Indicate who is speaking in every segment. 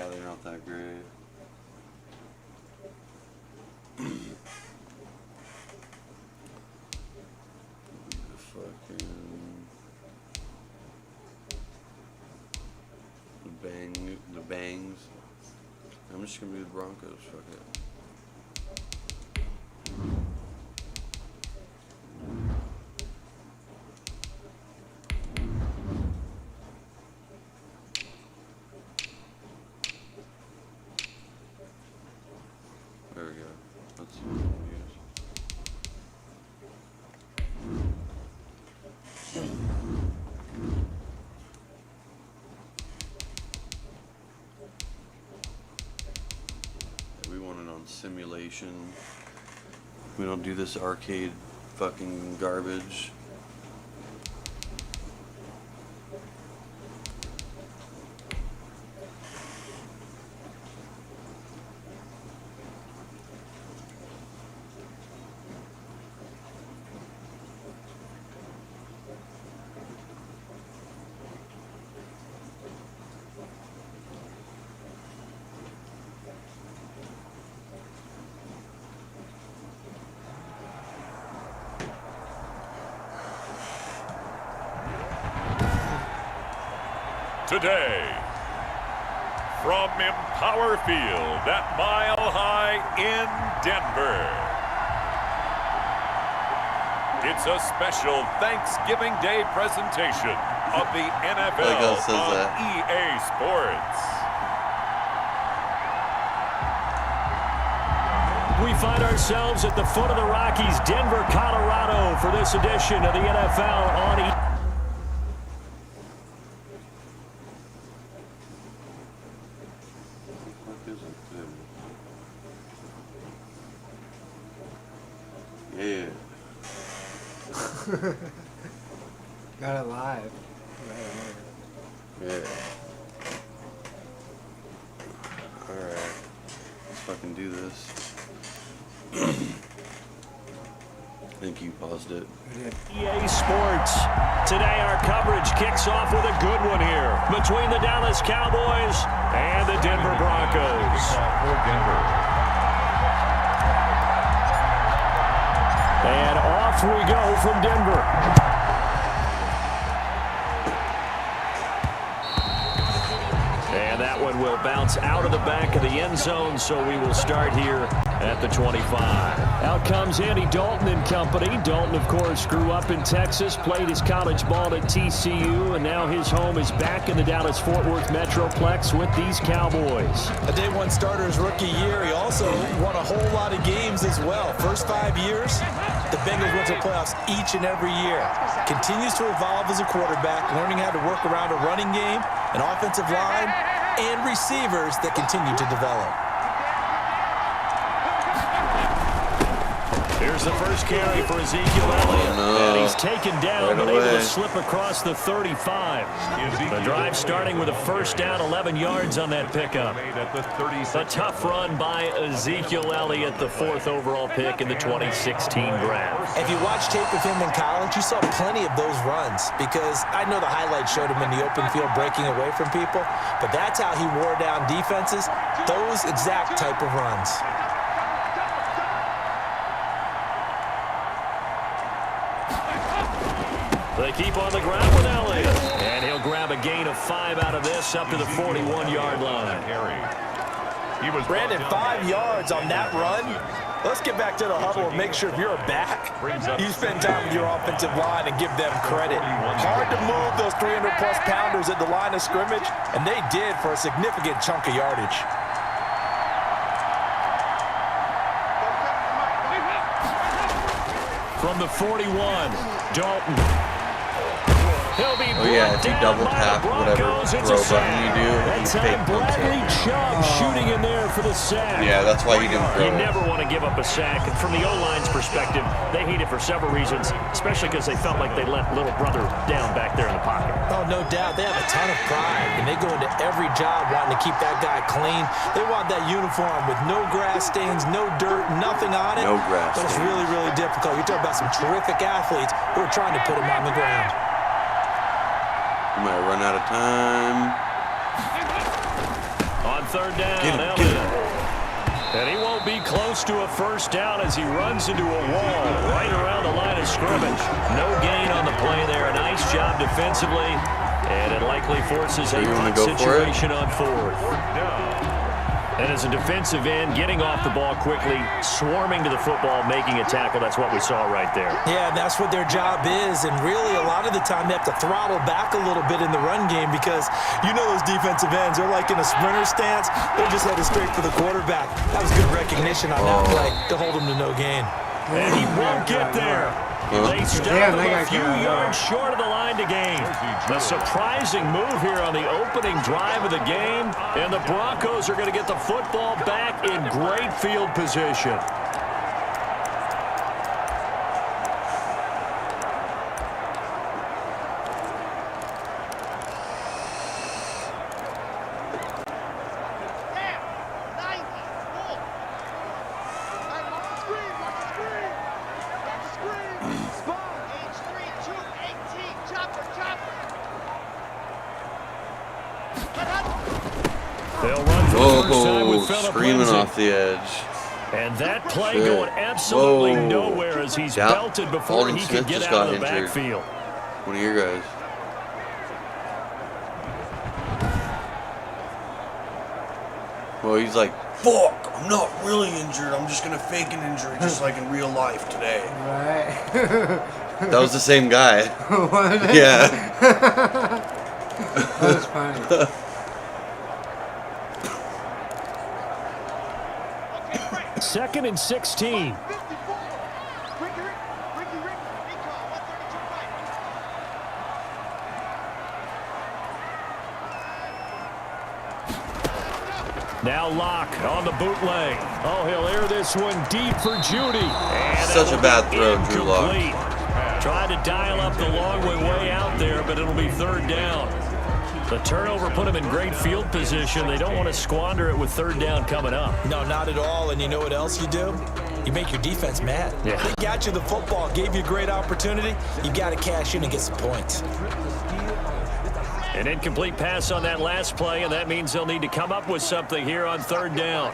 Speaker 1: they're not that great. The bangs. I'm just gonna do the Broncos. Fuck it. There we go. Let's see what we simulation. We don't do this arcade fucking garbage.
Speaker 2: Today, from Empower Field at Mile High in Denver, it's a special Thanksgiving Day presentation of the NFL on EA Sports.
Speaker 3: We find ourselves at the foot of the Rockies, Denver, Colorado, for this edition of the NFL on EA.
Speaker 1: Yeah.
Speaker 4: Got it live.
Speaker 1: Yeah. Alright. Let's fucking do this. I think you paused it.
Speaker 3: EA Sports. Today our coverage kicks off with a good one here between the Dallas Cowboys and the Denver Broncos. And off we go from Denver. And that one will bounce out of the back of the end zone, so we will start here at the 25. Out comes Andy Dalton and company. Dalton, of course, grew up in Texas, played his college ball at TCU, and now his home is back in the Dallas-Fort Worth Metroplex with these Cowboys.
Speaker 5: A day one starter his rookie year. He also won a whole lot of games as well. First 5 years, the Bengals went to the playoffs each and every year. Continues to evolve as a quarterback, learning how to work around a running game, an offensive line, and receivers that continue to develop.
Speaker 3: Here's the first carry for Ezekiel Elliott. And he's taken down, but able to slip across the 35. The drive starting with a first down, 11 yards on that pickup. A tough run by Ezekiel Elliott, the 4th overall pick in the 2016 draft.
Speaker 5: If you watch tape of him in college, you saw plenty of those runs, because I know the highlights showed him in the open field breaking away from people, but that's how he wore down defenses, those exact type of runs.
Speaker 3: They keep on the ground with Elliott, and he'll grab a gain of 5 out of this up to the 41-yard line.
Speaker 5: Brandon, 5 yards on that run. Let's get back to the huddle and make sure if you're a back, you spend time with your offensive line and give them credit. Hard to move those 300-plus pounders at the line of scrimmage, and they did for a significant chunk of yardage.
Speaker 3: From the 41, Dalton. He'll be
Speaker 1: if you double tap whatever throw button you do, you fake
Speaker 3: Bradley Chubb shooting in there for the sack.
Speaker 1: Yeah, that's why you didn't throw.
Speaker 3: You never want to give up a sack. From the O-line's perspective, they hate it for several reasons, especially because they felt like they let little brother down back there in the pocket.
Speaker 5: Oh, no doubt. They have a ton of pride, and they go into every job wanting to keep that guy clean. They want that uniform with no grass stains, no dirt, nothing on it.
Speaker 1: No grass
Speaker 5: But it's
Speaker 1: stains.
Speaker 5: really, really difficult. You're talking about some terrific athletes who are trying to put him on the ground.
Speaker 1: You might run out of time.
Speaker 3: On third down,
Speaker 1: Get him.
Speaker 3: Elliott. And he won't be close to a first down as he runs into a wall right around the line of scrimmage. No gain on the play there. A nice job defensively. And it likely forces a punt situation on fourth. And as a defensive end, getting off the ball quickly, swarming to the football, making a tackle, that's what we saw right there.
Speaker 5: Yeah, that's what their job is. And really, a lot of the time, they have to throttle back a little bit in the run game because you know those defensive ends, they're like in a sprinter stance. They're just headed straight for the quarterback. That was good recognition on that play to hold him to no gain.
Speaker 3: And he won't get there. They stop him a few yards short of the line to gain. A surprising move here on the opening drive of the game. And the Broncos are going to get the football back in great field position. They'll run for the first time with Phillip
Speaker 1: Screaming
Speaker 3: Lindsay.
Speaker 1: off the edge.
Speaker 3: And that play going absolutely nowhere as he's belted before
Speaker 1: Alden
Speaker 3: he
Speaker 1: Smith
Speaker 3: can get
Speaker 1: just
Speaker 3: out of
Speaker 1: got
Speaker 3: the
Speaker 1: injured.
Speaker 3: backfield.
Speaker 1: One of your guys. Well, he's like, fuck, I'm not really injured. I'm just going to fake an injury just like in real life today.
Speaker 4: Right.
Speaker 1: That was the same guy.
Speaker 4: Was it?
Speaker 1: Yeah.
Speaker 4: That was funny.
Speaker 3: Second and 16. Now Locke on the bootleg. Oh, he'll air this one deep for Judy. And
Speaker 1: Such a bad throw, Drew Lock.
Speaker 3: Tried to dial up the long way out there, but it'll be third down. The turnover put him in great field position. They don't want to squander it with third down coming up.
Speaker 5: No, not at all. And you know what else you do? You make your defense mad.
Speaker 3: Yeah.
Speaker 5: They got you the football, gave you a great opportunity. You got to cash in and get some points.
Speaker 3: An incomplete pass on that last play, and that means they'll need to come up with something here on third down.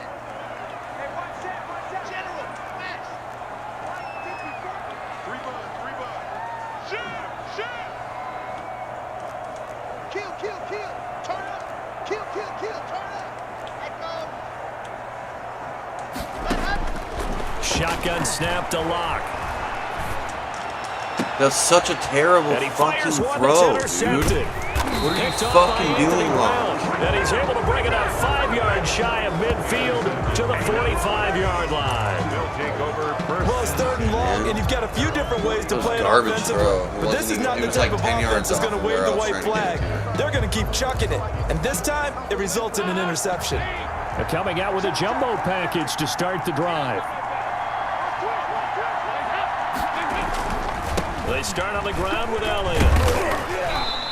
Speaker 3: Shotgun snap to Locke.
Speaker 1: That's such a terrible
Speaker 3: And he
Speaker 1: fucking
Speaker 3: fires one
Speaker 1: throw,
Speaker 3: that's
Speaker 1: dude.
Speaker 3: intercepted.
Speaker 1: What are you
Speaker 3: Picked off by
Speaker 1: fucking
Speaker 3: Anthony
Speaker 1: doing,
Speaker 3: Brown.
Speaker 1: Locke?
Speaker 3: And he's able to bring it out 5 yards shy of midfield to the 45-yard line.
Speaker 5: Well, it's third and long, and you've got a few different ways to
Speaker 1: It was
Speaker 5: play it
Speaker 1: garbage
Speaker 5: offensively.
Speaker 1: throw. It
Speaker 5: But this is
Speaker 1: wasn't
Speaker 5: not
Speaker 1: even-
Speaker 5: the
Speaker 1: it was
Speaker 5: type
Speaker 1: like
Speaker 5: of
Speaker 1: 10
Speaker 5: offense
Speaker 1: yards
Speaker 5: that's going to
Speaker 1: off
Speaker 5: wave
Speaker 1: where
Speaker 5: the
Speaker 1: I was
Speaker 5: white
Speaker 1: trying to
Speaker 5: flag.
Speaker 1: get to.
Speaker 5: They're going to keep chucking it. And this time, it results in an interception.
Speaker 3: Coming out with a jumbo package to start the drive. They start on the ground with Elliott.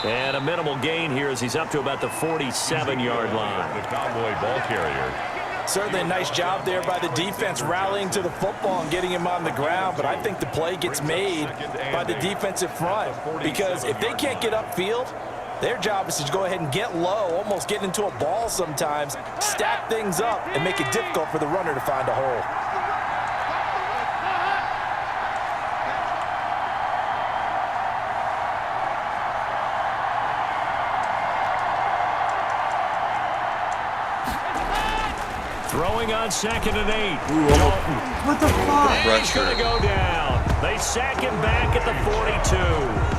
Speaker 3: And a minimal gain here as he's up to about the 47-yard line.
Speaker 2: The Cowboy ball carrier.
Speaker 5: Certainly a nice job there by the defense rallying to the football and getting him on the ground, but I think the play gets made by the defensive front because if they can't get upfield, their job is to go ahead and get low, almost get into a ball sometimes, stack things up, and make it difficult for the runner to find a hole.
Speaker 3: Throwing on 2nd and 8.
Speaker 1: Dalton.
Speaker 4: What the fuck?
Speaker 3: And he's going to go down. They sack him back at the 42.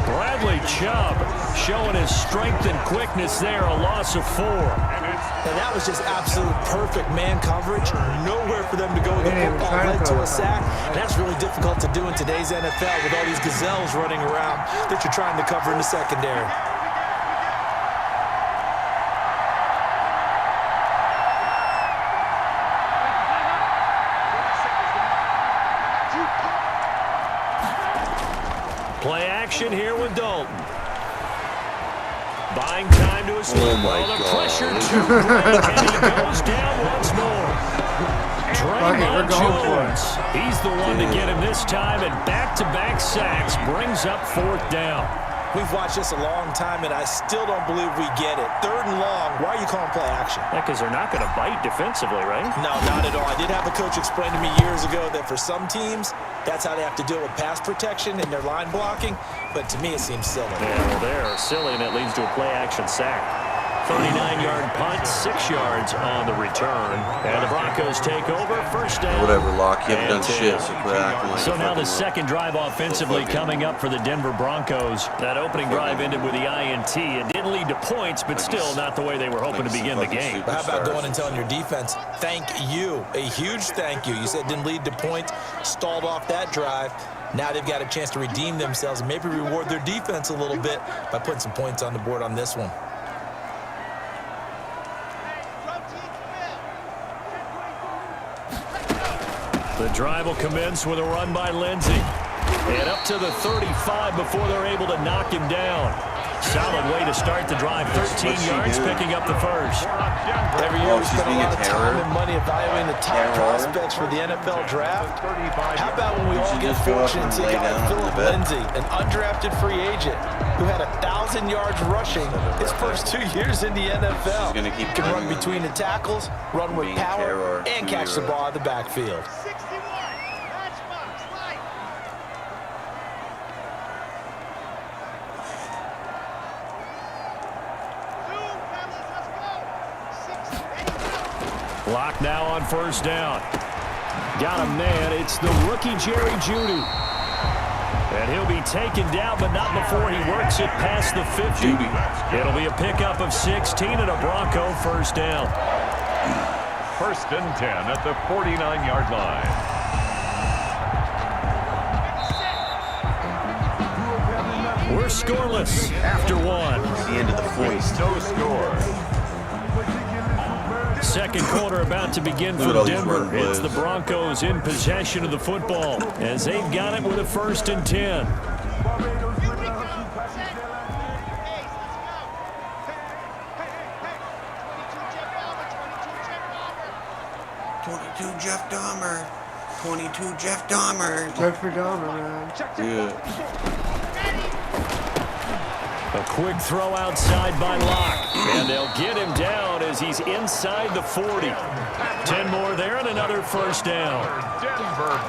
Speaker 3: Bradley Chubb showing his strength and quickness there, a loss of 4.
Speaker 5: And that was just absolute perfect man coverage. Nowhere for them to go with the
Speaker 4: They didn't
Speaker 5: football,
Speaker 4: try to
Speaker 5: led
Speaker 4: throw
Speaker 5: to a
Speaker 4: it.
Speaker 5: sack. That's really difficult to do in today's NFL with all these gazelles running around that you're trying to cover in the secondary.
Speaker 3: Play action here with Dalton. Buying time to escape.
Speaker 1: Oh my
Speaker 3: The
Speaker 1: God.
Speaker 3: pressure too great, and he goes down once more. Draymond
Speaker 4: we're going for it.
Speaker 3: Jones. He's the one to get him this time, and back-to-back sacks brings up 4th down.
Speaker 5: We've watched this a long time, and I still don't believe we get it. 3rd and long. Why are you calling play action?
Speaker 3: Yeah, because they're not going to bite defensively, right?
Speaker 5: No, not at all. I did have a coach explain to me years ago that for some teams, that's how they have to deal with pass protection and their line blocking. But to me, it seems silly.
Speaker 3: Yeah, well, they're silly, and it leads to a play-action sack. 39-yard punt, 6 yards on the return. And the Broncos take over, 1st down.
Speaker 1: Whatever, Locke. You haven't done shit, so quit acting like
Speaker 3: So now the second drive offensively coming up for the Denver Broncos. That opening drive ended with the INT. It didn't lead to points, but still not the way they were hoping to begin the game.
Speaker 5: How about going and telling your defense, thank you, a huge thank you. You said it didn't lead to points, stalled off that drive. Now they've got a chance to redeem themselves and maybe reward their defense a little bit by putting some points on the board on this one.
Speaker 3: The drive will commence with a run by Lindsey. And up to the 35 before they're able to knock him down. Solid way to start the drive. 13 yards, picking up the first.
Speaker 5: Every year we spend a lot of time and money evaluating the top prospects for the NFL draft. How about when we all get fortunate to take out Philip Lindsay, an undrafted free agent who had 1,000 yards rushing his first 2 years in the NFL. Can run between the tackles, run with power, and catch the ball in the backfield.
Speaker 3: Lock now on 1st down. Got a man. It's the rookie Jerry Jeudy. And he'll be taken down, but not before he works it past the 50. It'll be a pickup of 16 and a Bronco 1st down.
Speaker 2: 1st and 10 at the 49-yard line.
Speaker 3: We're scoreless after 1.
Speaker 1: It's the end of the foist.
Speaker 2: No score.
Speaker 3: Second quarter about to begin for Denver. It's the Broncos in possession of the football as they've got it with a 1st and 10.
Speaker 1: Jeff Dahmer. 22 Jeff Dahmer.
Speaker 4: Jeffrey Dahmer, man.
Speaker 1: Yeah.
Speaker 3: A quick throw outside by Locke. And they'll get him down as he's inside the 40. 10 more there and another 1st down.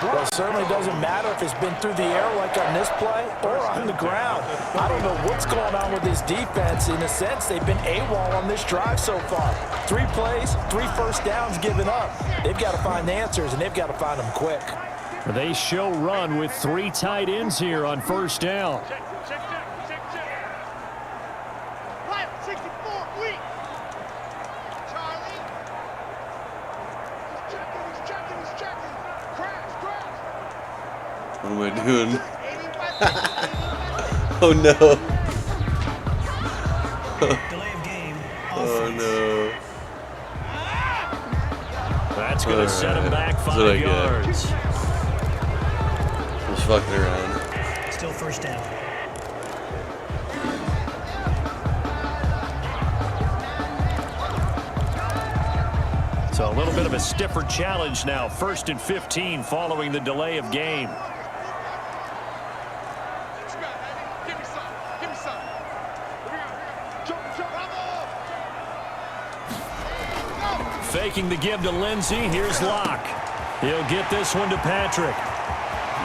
Speaker 5: Well, it certainly doesn't matter if it's been through the air like on this play or on the ground. I don't know what's going on with this defense. In a sense, they've been AWOL on this drive so far. 3 plays, 3 1st downs given up. They've got to find the answers, and they've got to find them quick.
Speaker 3: They show run with 3 tight ends here on 1st down.
Speaker 1: What am I doing? Oh no. Oh no.
Speaker 3: That's going to set him back 5 yards.
Speaker 1: Just fucking around.
Speaker 6: Still 1st down.
Speaker 3: So a little bit of a stiffer challenge now. 1st and 15 following the delay of game. Faking the give to Lindsey. Here's Locke. He'll get this one to Patrick.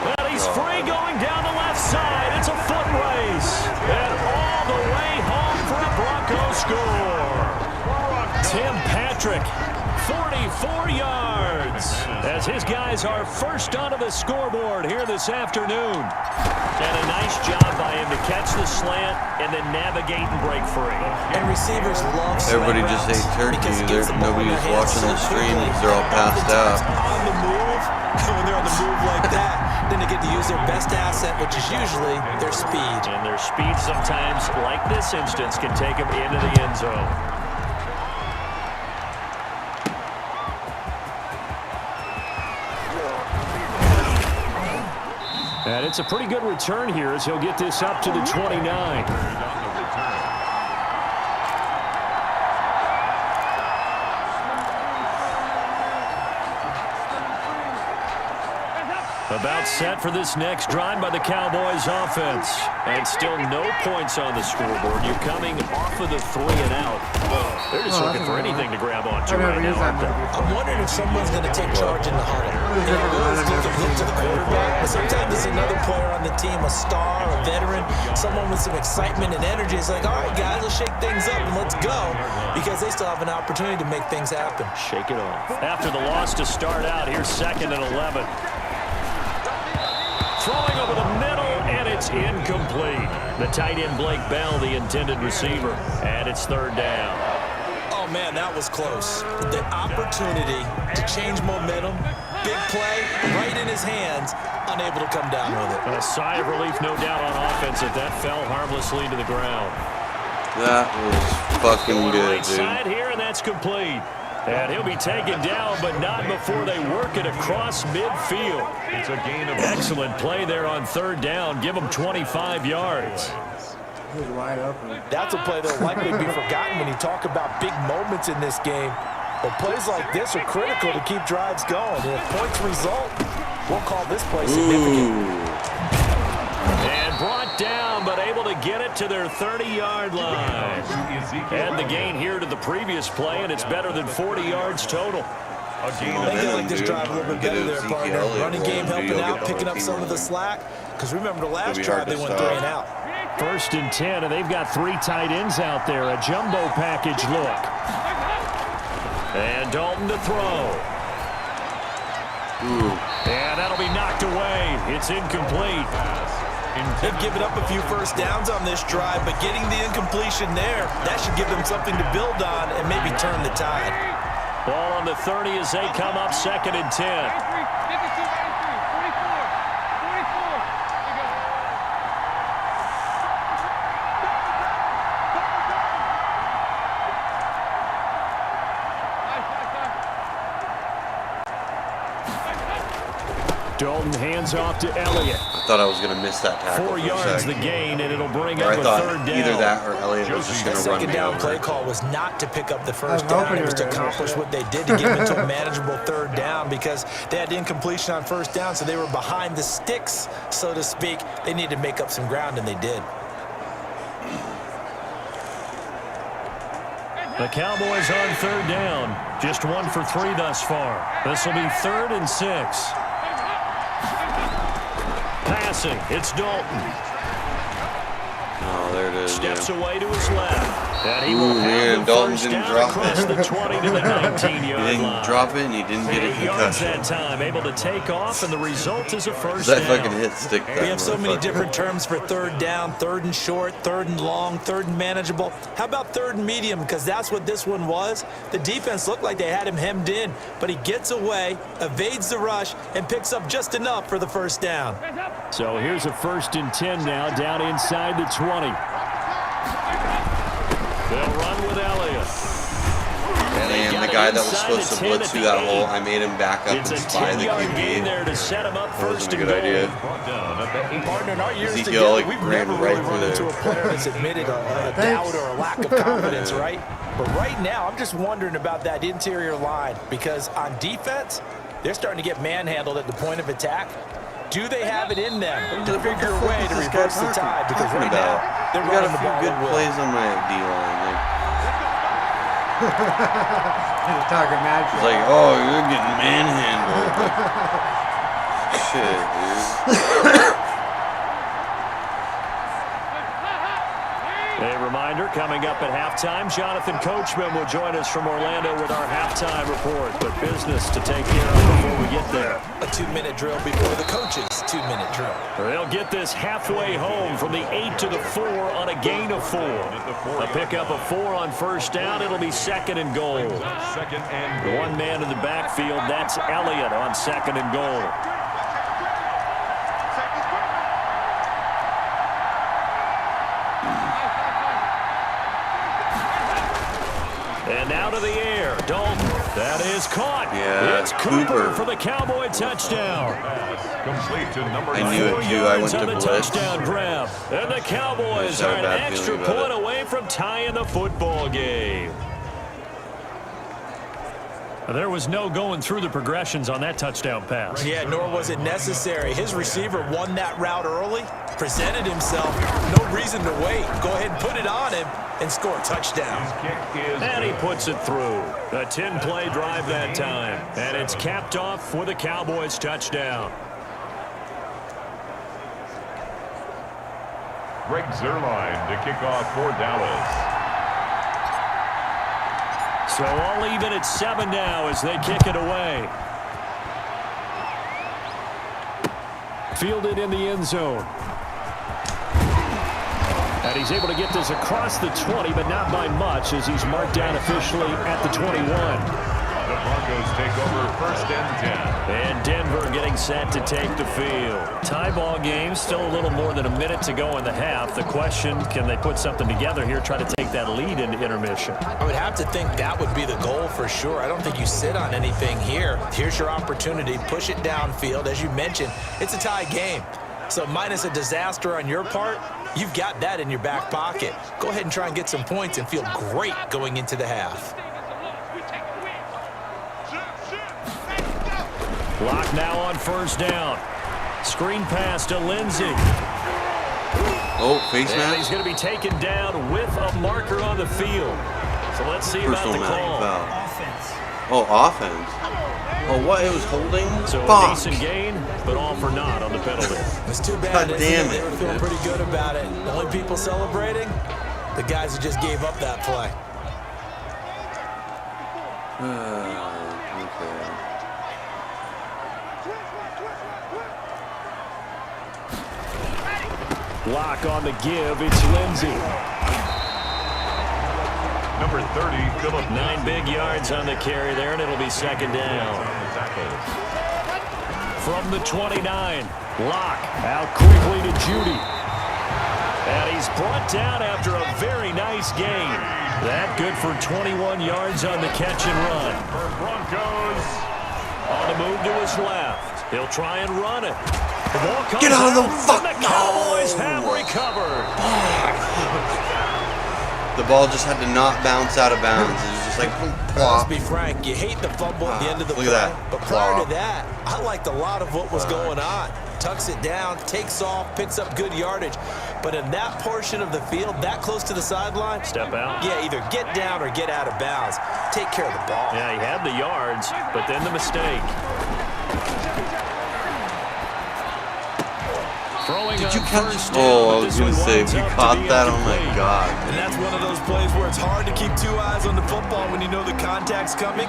Speaker 3: Well, he's free going down the left side. It's a foot race. And all the way home for a Bronco score. Tim Patrick, 44 yards. As his guys are first onto the scoreboard here this afternoon. And a nice job by him to catch the slant and then navigate and break free.
Speaker 5: And receivers love
Speaker 1: everybody just ate turkey. Nobody's watching the stream because they're all passed out.
Speaker 5: On the move, when they're on the move like that, then they get to use their best asset, which is usually their speed.
Speaker 3: And their speed sometimes, like this instance, can take them into the end zone. And it's a pretty good return here as he'll get this up to the 29. About set for this next drive by the Cowboys offense. And still no points on the scoreboard. You're coming off of the 3 and out. They're just looking for anything to grab onto right now, aren't they?
Speaker 5: I'm wondering if someone's going to take charge in the huddle. Look to the quarterback, but sometimes it's another player on the team, a star, a veteran, someone with some excitement and energy. It's like, all right, guys, let's shake things up and let's go, because they still have an opportunity to make things happen.
Speaker 3: Shake it off. After the loss to start out, here's 2nd and 11. Throwing over the middle, and it's incomplete. The tight end, Blake Bell, the intended receiver. And it's 3rd down.
Speaker 5: Oh, man, that was close. The opportunity to change momentum, big play, right in his hands, unable to come down with it.
Speaker 3: A sigh of relief, no doubt, on offense if that fell harmlessly to the ground.
Speaker 1: That was fucking good,
Speaker 3: Right
Speaker 1: dude.
Speaker 3: side here, and that's complete. And he'll be taken down, but not before they work it across midfield.
Speaker 2: It's a gain of
Speaker 3: Excellent play there on 3rd down. Give them 25 yards.
Speaker 4: He was wide open.
Speaker 5: That's a play that'll likely be forgotten when you talk about big moments in this game. But plays like this are critical to keep drives going. And if points result, we'll call this play significant.
Speaker 3: And brought down, but able to get it to their 30-yard line. And the gain here to the previous play, and it's better than 40 yards total.
Speaker 2: a gain of
Speaker 5: They like this drive a little bit better there, partner. Running game helping out, picking up some of the slack. Because remember the last drive, they went 3 and out.
Speaker 3: 1st and 10, and they've got 3 tight ends out there. A jumbo package look. And Dalton to throw. And that'll be knocked away. It's incomplete.
Speaker 5: They've given up a few first downs on this drive, but getting the incompletion there, that should give them something to build on and maybe turn the tide.
Speaker 3: Ball on the 30 as they come up 2nd and 10. Dalton hands off to Elliott.
Speaker 1: I thought I was going to miss that tackle.
Speaker 3: 4 yards the gain, and it'll bring
Speaker 1: Or
Speaker 3: up
Speaker 1: I
Speaker 3: a
Speaker 1: thought
Speaker 3: 3rd down.
Speaker 1: either that or Elliott was just going to run
Speaker 5: Second
Speaker 1: me
Speaker 5: down
Speaker 1: over.
Speaker 5: play call was not to pick up the first down. It was to accomplish what they did to get into a manageable 3rd down, because they had incompletion on 1st down, so they were behind the sticks, so to speak. They needed to make up some ground, and they did.
Speaker 3: The Cowboys on 3rd down. Just 1 for 3 thus far. This will be 3rd and 6. Passing, it's Dalton.
Speaker 1: Oh, there it is.
Speaker 3: Steps away to his left. And he will
Speaker 1: Ooh,
Speaker 3: have
Speaker 1: man,
Speaker 3: the
Speaker 1: Dalton
Speaker 3: first
Speaker 1: didn't
Speaker 3: down
Speaker 1: drop
Speaker 3: across
Speaker 1: it.
Speaker 3: the 20 to the 19-yard
Speaker 1: He didn't
Speaker 3: line.
Speaker 1: drop it, and he didn't get a
Speaker 3: 8 yards
Speaker 1: concussion.
Speaker 3: that time, able to take off, and the result is a first
Speaker 1: That
Speaker 3: down.
Speaker 1: fucking hit stick.
Speaker 5: We have so many different terms for 3rd down, 3rd and short, 3rd and long, 3rd and manageable. How about 3rd and medium? Because that's what this one was. The defense looked like they had him hemmed in, but he gets away, evades the rush, and picks up just enough for the first down.
Speaker 3: So here's a 1st and 10 now, down inside the 20. They'll run with Elliott.
Speaker 1: And the guy that was supposed to blitz through that hole, I made him back up and spy the
Speaker 3: gain
Speaker 1: QB.
Speaker 3: there to set him up
Speaker 1: That wasn't
Speaker 3: first
Speaker 1: a
Speaker 3: and
Speaker 1: good idea.
Speaker 5: Partner, in our years
Speaker 1: Ezekiel,
Speaker 5: together, we've
Speaker 1: ran
Speaker 5: never
Speaker 1: right
Speaker 5: really
Speaker 1: through
Speaker 5: run into a
Speaker 1: there.
Speaker 5: player that's admitted a doubt or a lack of confidence, right? But right now, I'm just wondering about that interior line, because on defense, they're starting to get manhandled at the point of attack. Do they have it in them to figure a way to reverse the tide? Because right now, they're
Speaker 1: We got
Speaker 5: running
Speaker 1: a
Speaker 5: the
Speaker 1: few
Speaker 5: ball
Speaker 1: good
Speaker 5: at will.
Speaker 1: plays on my D-line.
Speaker 4: He's talking mad
Speaker 1: It's
Speaker 4: shit.
Speaker 1: like, oh, you're getting manhandled. Shit, dude.
Speaker 3: A reminder, coming up at halftime, Jonathan Coachman will join us from Orlando with our halftime report. But business to take care of before we get there.
Speaker 5: A 2-minute drill before the coach's 2-minute drill.
Speaker 3: They'll get this halfway home from the 8 to the 4 on a gain of 4. A pickup of 4 on first down. It'll be 2nd and goal.
Speaker 2: 2nd and goal.
Speaker 3: One man in the backfield. That's Elliott on 2nd and goal. And now to the air. Dalton. That is caught.
Speaker 1: Yeah,
Speaker 3: It's Cooper
Speaker 1: Cooper.
Speaker 3: for the Cowboy touchdown.
Speaker 2: Complete to number
Speaker 1: I knew
Speaker 2: 9.
Speaker 1: it, too. I went
Speaker 3: on
Speaker 1: to
Speaker 3: the
Speaker 1: blitz.
Speaker 3: touchdown grab. And the Cowboys
Speaker 1: had a
Speaker 3: are an
Speaker 1: bad
Speaker 3: extra
Speaker 1: feeling about
Speaker 3: point away from tying the football game. There was no going through the progressions on that touchdown pass.
Speaker 5: Yeah, nor was it necessary. His receiver won that route early, presented himself. No reason to wait. Go ahead and put it on him and score a touchdown.
Speaker 3: And he puts it through. A 10-play drive that time. And it's capped off with a Cowboys touchdown.
Speaker 2: Greg Zuerlein to kick off for Dallas.
Speaker 3: So all even at 7 now as they kick it away. Fielded in the end zone. And he's able to get this across the 20, but not by much as he's marked down officially at the 21.
Speaker 2: The Broncos take over 1st and 10.
Speaker 3: And Denver getting set to take the field. Tie ball game, still a little more than a minute to go in the half. The question, can they put something together here, try to take that lead into intermission?
Speaker 5: I would have to think that would be the goal for sure. I don't think you sit on anything here. Here's your opportunity. Push it downfield. As you mentioned, it's a tie game. So minus a disaster on your part, you've got that in your back pocket. Go ahead and try and get some points and feel great going into the half.
Speaker 3: Lock now on 1st down. Screen pass to Lindsey.
Speaker 1: Oh, face
Speaker 3: And
Speaker 1: mask.
Speaker 3: he's going to be taken down with a marker on the field. So let's see about the call.
Speaker 1: Oh, offense. Oh, what? It was holding?
Speaker 3: So
Speaker 1: Fuck.
Speaker 3: a decent gain, but all for naught on the penalty.
Speaker 5: It's too bad.
Speaker 1: God damn
Speaker 5: They
Speaker 1: it.
Speaker 5: were feeling pretty good about it. The only people celebrating, the guys who just gave up that play.
Speaker 1: Okay.
Speaker 3: Lock on the give. It's Lindsey.
Speaker 2: Number 30, Phillip.
Speaker 3: 9 big yards on the carry there, and it'll be 2nd down. From the 29, Lock out quickly to Judy. And he's brought down after a very nice gain. That good for 21 yards on the catch and run.
Speaker 2: For Broncos.
Speaker 3: On the move to his left. He'll try and run it. The ball comes
Speaker 1: Get out of the fuck!
Speaker 3: and the Cowboys have recovered.
Speaker 1: The ball just had to not bounce out of bounds. It was just like plop.
Speaker 5: Let's be frank, you hate the fumble at the end of the
Speaker 1: Look
Speaker 5: play.
Speaker 1: at that.
Speaker 5: But prior
Speaker 1: Plop.
Speaker 5: to that, I liked a lot of what was going on. Tucks it down, takes off, picks up good yardage. But in that portion of the field, that close to the sideline,
Speaker 3: Step out.
Speaker 5: yeah, either get down or get out of bounds. Take care of the ball.
Speaker 3: Yeah, he had the yards, but then the mistake. Throwing
Speaker 1: Did
Speaker 3: on
Speaker 1: you catch?
Speaker 3: first down,
Speaker 1: Oh, I
Speaker 3: but
Speaker 1: was
Speaker 3: this
Speaker 1: going to
Speaker 3: one
Speaker 1: say,
Speaker 3: winds
Speaker 1: if you
Speaker 3: up to
Speaker 1: caught
Speaker 3: be
Speaker 1: that, oh my
Speaker 3: incomplete.
Speaker 1: God.
Speaker 5: And that's one of those plays where it's hard to keep 2 eyes on the football when you know the contact's coming,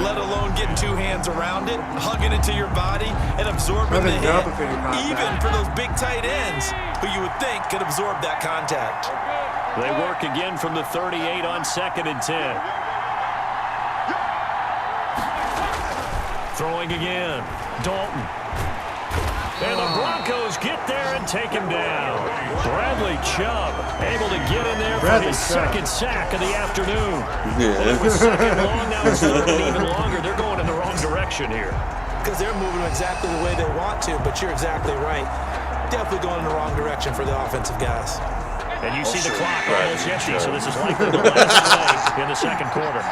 Speaker 5: let alone getting 2 hands around it, hugging it to your body, and absorbing the
Speaker 4: Nothing's
Speaker 5: hit,
Speaker 4: up if you're contact.
Speaker 5: even for those big tight ends who you would think could absorb that contact.
Speaker 3: They work again from the 38 on 2nd and 10. Throwing again. Dalton. And the Broncos get there and take him down. Bradley Chubb able to get in there for his second sack of the afternoon. It was second long, now it's third and even longer. They're going in the wrong direction here.
Speaker 5: Because they're moving exactly the way they want to, but you're exactly right. Definitely going in the wrong direction for the offensive guys.
Speaker 3: And you see the clock almost empty, so this is likely the last play in the 2nd quarter.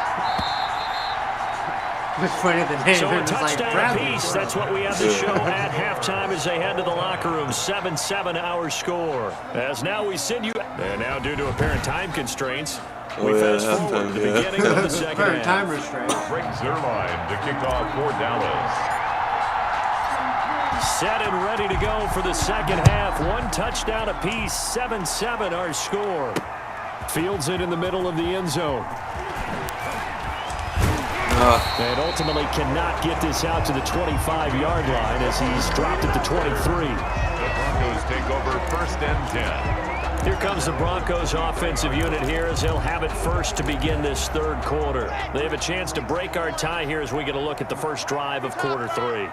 Speaker 4: It's funny the name.
Speaker 3: So a
Speaker 4: It's like
Speaker 3: touchdown
Speaker 4: Bradley.
Speaker 3: apiece. That's what we have to show at halftime as they head to the locker room. 7-7 our score. As now we send you. And now due to apparent time constraints, we fast forward to the beginning of the second
Speaker 4: Current time
Speaker 3: half.
Speaker 4: restraint.
Speaker 2: Greg Zuerlein to kick off for Dallas.
Speaker 3: Set and ready to go for the second half. 1 touchdown apiece. 7-7 our score. Fields it in the middle of the end zone. And ultimately cannot get this out to the 25-yard line as he's dropped at the 23.
Speaker 2: The Broncos take over 1st and 10.
Speaker 3: Here comes the Broncos offensive unit here as they'll have it first to begin this 3rd quarter. They have a chance to break our tie here as we get a look at the first drive of quarter 3.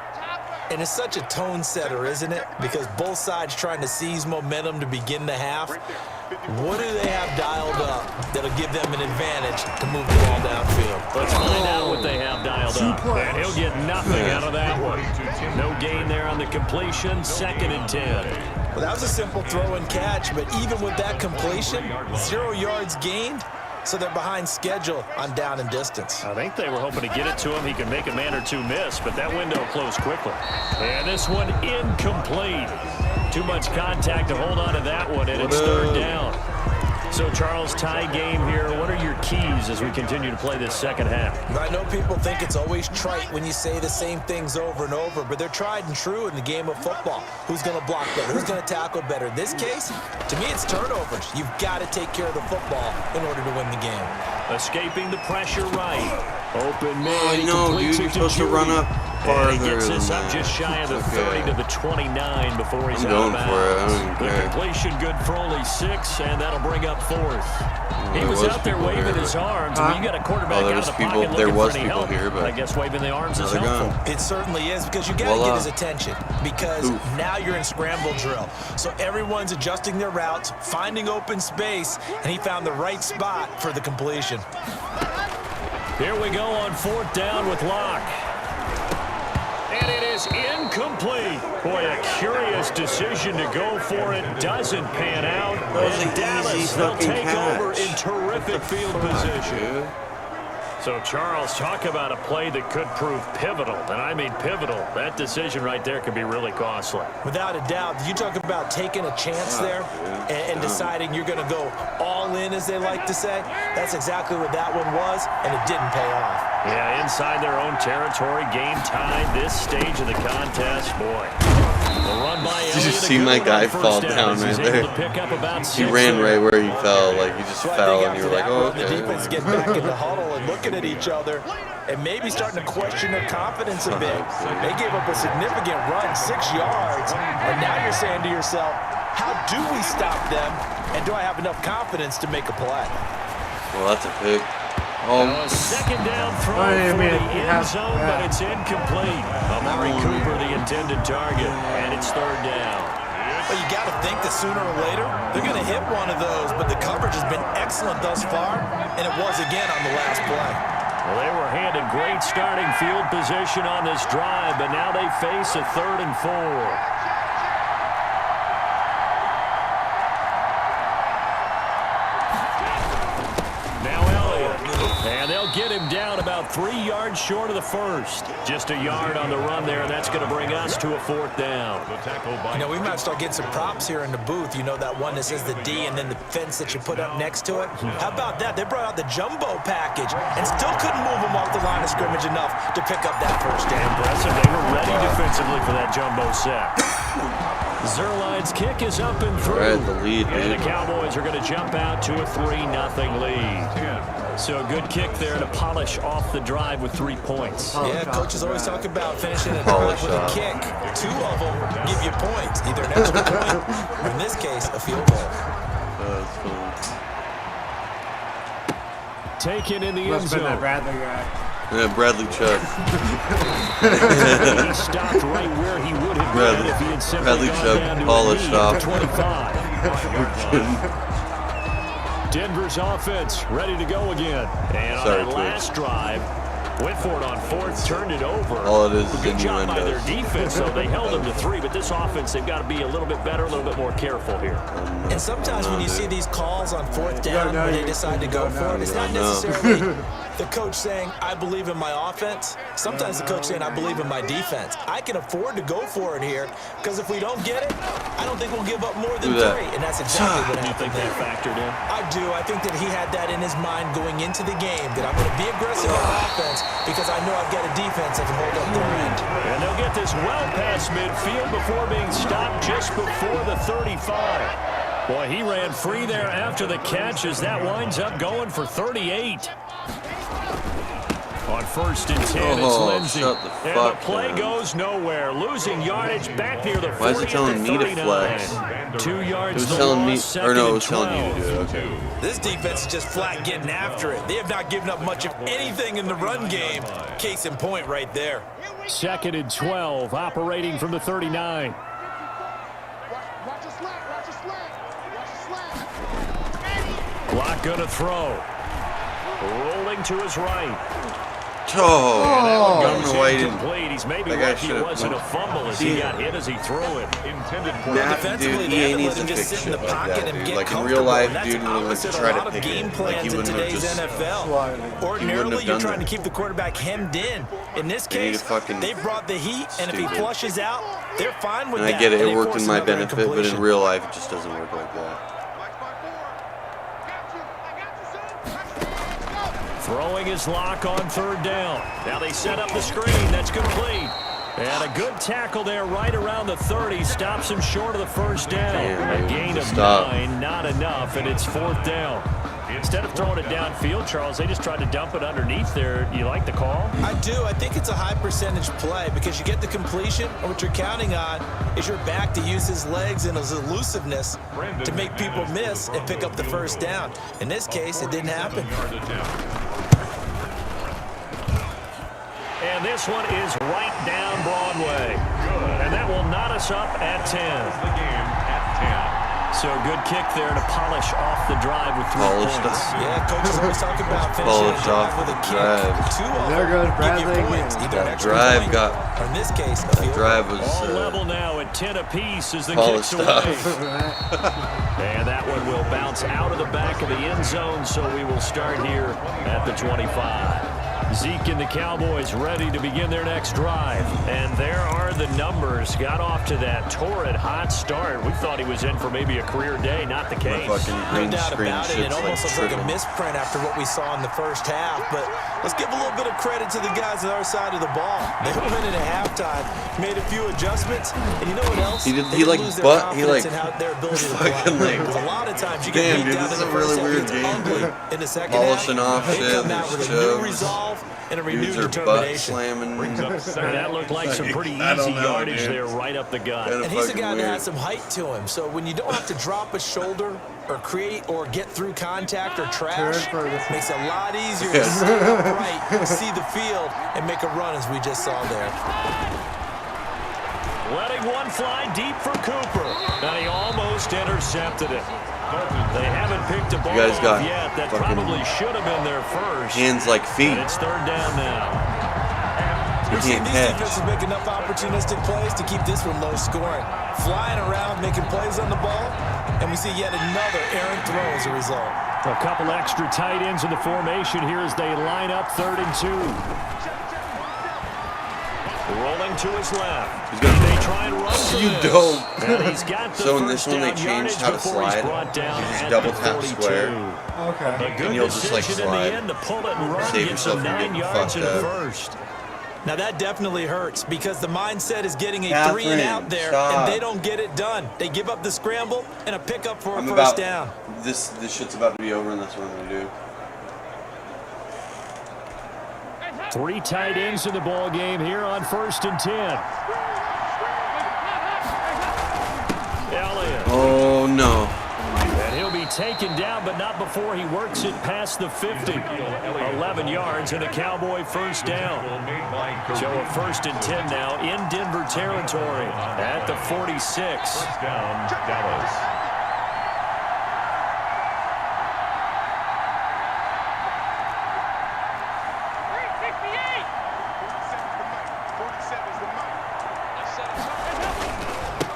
Speaker 5: And it's such a tone setter, isn't it? Because both sides trying to seize momentum to begin the half. What do they have dialed up that'll give them an advantage to move the ball downfield?
Speaker 3: Let's find out what they have dialed up. And he'll get nothing out of that one. No gain there on the completion. 2nd and 10.
Speaker 5: Well, that was a simple throw and catch, but even with that completion, 0 yards gained, so they're behind schedule on down and distance.
Speaker 3: I think they were hoping to get it to him. He could make a man or two miss, but that window closed quickly. And this one incomplete. Too much contact to hold on to that one, and it's third down. So, Charles, tie game here. What are your keys as we continue to play this second half?
Speaker 5: I know people think it's always trite when you say the same things over and over, but they're tried and true in the game of football. Who's going to block better? Who's going to tackle better? In this case, to me, it's turnovers. You've got to take care of the football in order to win the game.
Speaker 3: Escaping the pressure right. Open man.
Speaker 1: Oh, no, dude, you're supposed to run up farther.
Speaker 3: And he gets this
Speaker 1: than
Speaker 3: up
Speaker 1: that.
Speaker 3: just shy of the 30 to the 29 before he's
Speaker 1: I'm
Speaker 3: out
Speaker 1: going
Speaker 3: of
Speaker 1: for it. I
Speaker 3: bounds.
Speaker 1: don't even
Speaker 3: The
Speaker 1: care.
Speaker 3: completion good for only 6, and that'll bring up 4th. He
Speaker 1: There
Speaker 3: was
Speaker 1: was
Speaker 3: out there
Speaker 1: people
Speaker 3: waving
Speaker 1: here,
Speaker 3: his
Speaker 1: but-
Speaker 3: arms. When you got a quarterback
Speaker 1: there
Speaker 3: out
Speaker 1: was
Speaker 3: of the
Speaker 1: people-
Speaker 3: pocket
Speaker 1: there
Speaker 3: looking
Speaker 1: was
Speaker 3: for any
Speaker 1: people
Speaker 3: help,
Speaker 1: here, but
Speaker 3: I guess waving the arms is
Speaker 1: now they're
Speaker 3: helpful.
Speaker 1: gone.
Speaker 5: It certainly is, because you got to
Speaker 1: Voila.
Speaker 5: get his attention, because now you're in scramble drill. So everyone's adjusting their routes, finding open space, and he found the right spot for the completion.
Speaker 3: Here we go on 4th down with Locke. And it is incomplete. Boy, a curious decision to go for it. Doesn't pan out.
Speaker 1: That was
Speaker 3: And
Speaker 1: an
Speaker 3: Dallas,
Speaker 1: easy
Speaker 3: they'll
Speaker 1: fucking
Speaker 3: take over
Speaker 1: catch.
Speaker 3: in terrific field position.
Speaker 1: Dude.
Speaker 3: So, Charles, talk about a play that could prove pivotal. And I mean pivotal. That decision right there could be really costly.
Speaker 5: Without a doubt, you talk about taking a chance there and deciding you're going to go all in, as they like to say. That's exactly what that one was, and it didn't pay off.
Speaker 3: Yeah, inside their own territory, game tied, this stage of the contest. Boy, the run by
Speaker 1: Did you
Speaker 3: Elliott,
Speaker 1: see
Speaker 3: a
Speaker 1: my
Speaker 3: good one on
Speaker 1: guy
Speaker 3: first
Speaker 1: fall
Speaker 3: down
Speaker 1: down
Speaker 3: as he's
Speaker 1: right
Speaker 3: able
Speaker 1: there?
Speaker 3: to pick up about
Speaker 1: He
Speaker 3: 6
Speaker 1: ran
Speaker 3: there.
Speaker 1: right where he fell. Like, he just
Speaker 5: So I
Speaker 1: fell,
Speaker 5: think
Speaker 1: and you
Speaker 5: after
Speaker 1: were like,
Speaker 5: that
Speaker 1: oh,
Speaker 5: run, the
Speaker 1: okay.
Speaker 5: defense get back in the huddle and looking at each other and maybe starting to question their confidence a bit. They gave up a significant run, 6 yards, and now you're saying to yourself, how do we stop them, and do I have enough confidence to make a play?
Speaker 1: Well, that's a pick.
Speaker 3: A second down throw
Speaker 4: Oh, yeah,
Speaker 3: for
Speaker 4: man,
Speaker 3: the
Speaker 4: you
Speaker 3: end
Speaker 4: have
Speaker 3: zone,
Speaker 4: that.
Speaker 3: but it's incomplete. Amari Cooper, the intended target, and it's third down.
Speaker 5: Well, you got to think that sooner or later, they're going to hit one of those, but the coverage has been excellent thus far, and it was again on the last play.
Speaker 3: Well, they were handed great starting field position on this drive, but now they face a 3rd and 4. Now Elliott, and they'll get him down about 3 yards short of the first. Just a yard on the run there, and that's going to bring us to a 4th down.
Speaker 5: You know, we might start getting some props here in the booth. You know, that one that says the D and then the fence that you put up next to it? How about that? They brought out the jumbo package and still couldn't move them off the line of scrimmage enough to pick up that first down.
Speaker 3: Impressive. They were ready defensively for that jumbo set. Zerline's kick is up and through.
Speaker 1: They're at the lead,
Speaker 3: And the
Speaker 1: dude.
Speaker 3: Cowboys are going to jump out to a 3-0 lead. So a good kick there to polish off the drive with 3 points.
Speaker 5: Yeah, coaches always talk about finishing a
Speaker 1: Polish
Speaker 5: drive with a
Speaker 1: off.
Speaker 5: kick. 2 of them give you points, either an extra point or, in this case, a field goal.
Speaker 1: That's fun.
Speaker 3: Taken in the end
Speaker 4: Must have been that
Speaker 3: zone.
Speaker 4: Bradley guy.
Speaker 1: Yeah, Bradley Chubb.
Speaker 3: He stopped right where he would have
Speaker 1: Bradley-
Speaker 3: been if he had simply
Speaker 1: Bradley
Speaker 3: gone
Speaker 1: Chubb
Speaker 3: down to
Speaker 1: polished
Speaker 3: a lead
Speaker 1: off.
Speaker 3: at 25. Denver's offense ready to go again. And
Speaker 1: Sorry,
Speaker 3: on that
Speaker 1: Twitch.
Speaker 3: last drive, went for it on 4th, turned it over.
Speaker 1: All it is
Speaker 3: Good job by their
Speaker 1: innuendos.
Speaker 3: defense, though. They held them to 3, but this offense, they've got to be a little bit better, a little bit more careful here.
Speaker 5: And sometimes when you see these calls on 4th down
Speaker 4: know
Speaker 5: where they
Speaker 4: you-
Speaker 5: decide to
Speaker 4: you
Speaker 5: go
Speaker 4: don't
Speaker 5: for
Speaker 4: know.
Speaker 5: it, it's
Speaker 1: You
Speaker 5: not
Speaker 1: don't know.
Speaker 5: necessarily the coach saying, I believe in my offense. Sometimes the coach saying, I believe in my defense. I can afford to go for it here because if we don't get it, I don't think we'll give up more than
Speaker 1: Do that.
Speaker 5: 3. And that's exactly what
Speaker 3: Do you think
Speaker 5: happened
Speaker 3: that
Speaker 5: there.
Speaker 3: factored in?
Speaker 5: I do. I think that he had that in his mind going into the game, that I'm going to be aggressive on offense because I know I've got a defense that can hold up their end.
Speaker 3: And they'll get this well past midfield before being stopped just before the 35. Boy, he ran free there after the catch as that winds up going for 38. On 1st and 10, it's
Speaker 1: Oh,
Speaker 3: Lindsey.
Speaker 1: shut the
Speaker 3: And
Speaker 1: fuck
Speaker 3: the play
Speaker 1: down.
Speaker 3: goes nowhere. Losing yardage back near the 40
Speaker 1: Why is it telling me to flex?
Speaker 3: 2 yards
Speaker 1: It was
Speaker 3: the
Speaker 1: telling me,
Speaker 3: loss,
Speaker 1: or no, it was
Speaker 3: 2nd
Speaker 1: telling you
Speaker 3: and
Speaker 1: to do
Speaker 3: 12.
Speaker 1: it. Okay.
Speaker 5: This defense is just flat getting after it. They have not given up much of anything in the run game. Case in point right there.
Speaker 3: 2nd and 12, operating from the 39.
Speaker 6: Watch the slant, watch the slant, watch the slant.
Speaker 3: Block going to throw. Rolling to his right.
Speaker 1: Oh, I don't know why he didn't.
Speaker 3: Complete. He's maybe
Speaker 1: That guy
Speaker 3: lucky it wasn't a fumble as he got hit as he threw it.
Speaker 2: Intended for
Speaker 1: Dude, EA needs to fix shit like that, dude. Like in real life, dude would have to try to pick it. Like he wouldn't have just.
Speaker 5: Ordinarily, you're trying to keep the quarterback hemmed in. In this case, they brought the heat, and if he flushes out, they're fine with that.
Speaker 1: And I get it, it worked in my benefit, but in real life, it just doesn't work like that.
Speaker 3: Throwing his lock on 3rd down. Now they set up the screen. That's complete. And a good tackle there right around the 30. Stops him short of the 1st down.
Speaker 1: Damn,
Speaker 3: a gain of 9, not enough, and it's 4th down. Instead of throwing it downfield, Charles, they just tried to dump it underneath there. You like the call?
Speaker 5: I do. I think it's a high percentage play because you get the completion, and what you're counting on is your back to use his legs and his elusiveness to make people miss and pick up the 1st down. In this case, it didn't happen.
Speaker 3: And this one is right down Broadway. And that will knot us up at 10.
Speaker 2: The game at 10.
Speaker 3: So a good kick there to polish off the drive with 3 points.
Speaker 5: Yeah, coach is always talking about finishing a drive with a kick. 2 of
Speaker 4: There goes Bradley
Speaker 5: points, either an extra
Speaker 1: Drive
Speaker 5: point,
Speaker 1: got.
Speaker 5: or in this case, a
Speaker 1: That
Speaker 5: field
Speaker 1: drive
Speaker 5: goal.
Speaker 1: was.
Speaker 3: All level now at 10 apiece as the
Speaker 1: Polished
Speaker 3: kicks away.
Speaker 1: off.
Speaker 3: And that one will bounce out of the back of the end zone, so we will start here at the 25. Zeke and the Cowboys ready to begin their next drive. And there are the numbers. Got off to that torrid hot start. We thought he was in for maybe a career day. Not the case.
Speaker 1: Fucking
Speaker 5: No
Speaker 1: green
Speaker 5: doubt
Speaker 1: screen
Speaker 5: about it. It
Speaker 1: shit's
Speaker 5: almost looks like a
Speaker 1: tripping.
Speaker 5: misprint after what we saw in the 1st half. But let's give a little bit of credit to the guys on our side of the ball. They went in at halftime, made a few adjustments, and you know what else?
Speaker 1: He did-
Speaker 5: They
Speaker 1: he, like,
Speaker 5: lose their
Speaker 1: butt- he,
Speaker 5: confidence
Speaker 1: like,
Speaker 5: in how their ability to
Speaker 1: fucking,
Speaker 5: block.
Speaker 1: like,
Speaker 5: Because a lot of times you
Speaker 1: damn,
Speaker 5: get beat
Speaker 1: dude,
Speaker 5: down
Speaker 1: this
Speaker 5: in
Speaker 1: is
Speaker 5: the
Speaker 1: a really
Speaker 5: first half,
Speaker 1: weird
Speaker 5: it's
Speaker 1: game,
Speaker 5: ugly.
Speaker 1: dude.
Speaker 5: In the second
Speaker 1: Polishing
Speaker 5: half,
Speaker 1: off
Speaker 5: they
Speaker 1: shit,
Speaker 5: come out with a
Speaker 1: there's
Speaker 5: new
Speaker 1: shoves.
Speaker 5: resolve and a renewed
Speaker 1: Dudes are butt
Speaker 5: determination.
Speaker 1: slamming.
Speaker 2: Brings up
Speaker 3: And
Speaker 2: 2nd.
Speaker 3: that looked like some pretty
Speaker 1: I don't
Speaker 3: easy
Speaker 1: know,
Speaker 3: yardage
Speaker 1: dude.
Speaker 3: there right up the gut.
Speaker 1: Kinda
Speaker 5: And he's a
Speaker 1: fucking
Speaker 5: guy that
Speaker 1: weird.
Speaker 5: has some height to him. So when you don't have to drop a shoulder or create or get through contact or trash, makes it a lot easier to stay upright, see the field, and make a run as we just saw there.
Speaker 3: Letting one fly deep for Cooper. And he almost intercepted it. They haven't picked a ball
Speaker 1: You guys got
Speaker 3: off yet. That
Speaker 1: fucking
Speaker 3: probably should have been their first.
Speaker 1: Hands like feet.
Speaker 3: And it's 3rd down now.
Speaker 1: You
Speaker 5: We've seen
Speaker 1: can't
Speaker 5: these
Speaker 1: catch.
Speaker 5: defenses make enough opportunistic plays to keep this one low scoring. Flying around, making plays on the ball, and we see yet another errant throw as a result.
Speaker 3: A couple extra tight ends in the formation here as they line up 3rd and 2. Rolling to his left.
Speaker 1: He's gonna-
Speaker 3: They try and run for
Speaker 1: You
Speaker 3: this.
Speaker 1: don't.
Speaker 3: And he's got the
Speaker 1: So in this
Speaker 3: first
Speaker 1: one, they
Speaker 3: down
Speaker 1: changed
Speaker 3: yardage
Speaker 1: how to
Speaker 3: before he's
Speaker 1: slide.
Speaker 3: brought down
Speaker 1: You just
Speaker 3: at
Speaker 1: double
Speaker 3: the
Speaker 1: tap
Speaker 3: 42.
Speaker 1: square.
Speaker 4: Okay.
Speaker 3: A good
Speaker 1: And you'll just, like,
Speaker 3: decision in
Speaker 1: slide.
Speaker 3: the end to pull it and run.
Speaker 1: Save
Speaker 3: Gets
Speaker 1: yourself
Speaker 3: him
Speaker 1: from
Speaker 3: 9
Speaker 1: getting
Speaker 3: yards in the
Speaker 1: fucked up.
Speaker 3: first.
Speaker 5: Now that definitely hurts because the mindset is getting a
Speaker 1: Catherine,
Speaker 5: 3 and out there,
Speaker 1: stop.
Speaker 5: and they don't get it done. They give up the scramble and a pickup for a
Speaker 1: I'm
Speaker 5: first
Speaker 1: about
Speaker 5: down.
Speaker 1: this shit's about to be over, and that's what I'm gonna do.
Speaker 3: 3 tight ends in the ball game here on 1st and 10. Elliott.
Speaker 1: Oh no.
Speaker 3: And he'll be taken down, but not before he works it past the 50. 11 yards and a Cowboy first down. So a 1st and 10 now in Denver territory at the 46.
Speaker 2: First down, Dallas.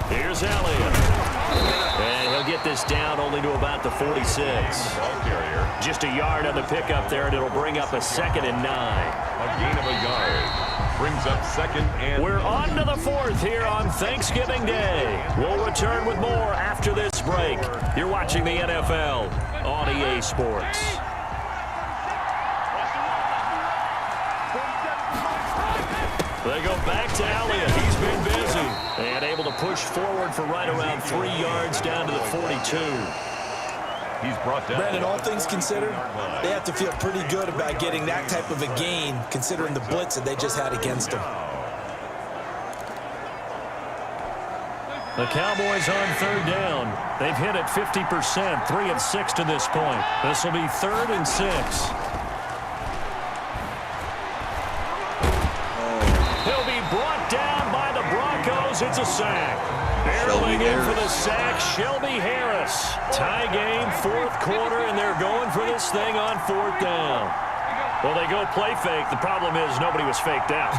Speaker 3: Here's Elliott. And he'll get this down only to about the 46.
Speaker 2: Ball carrier.
Speaker 3: Just a yard on the pickup there, and it'll bring up a 2nd and 9.
Speaker 2: A gain of a yard. Brings up 2nd and
Speaker 3: We're on to the 4th here on Thanksgiving Day. We'll return with more after this break. You're watching the NFL on EA Sports. They go back to Elliott. He's been busy and able to push forward for right around 3 yards down to the 42.
Speaker 2: he's brought down.
Speaker 5: Brandon, all things considered, they have to feel pretty good about getting that type of a gain considering the blitz that they just had against them.
Speaker 3: The Cowboys on 3rd down. They've hit it 50%, 3 of 6 to this point. This will be 3rd and 6. He'll be brought down by the Broncos. It's a sack. Barreling in for the sack, Shelby Harris. Tie game, 4th quarter, and they're going for this thing on 4th down. Well, they go play fake. The problem is nobody was faked out.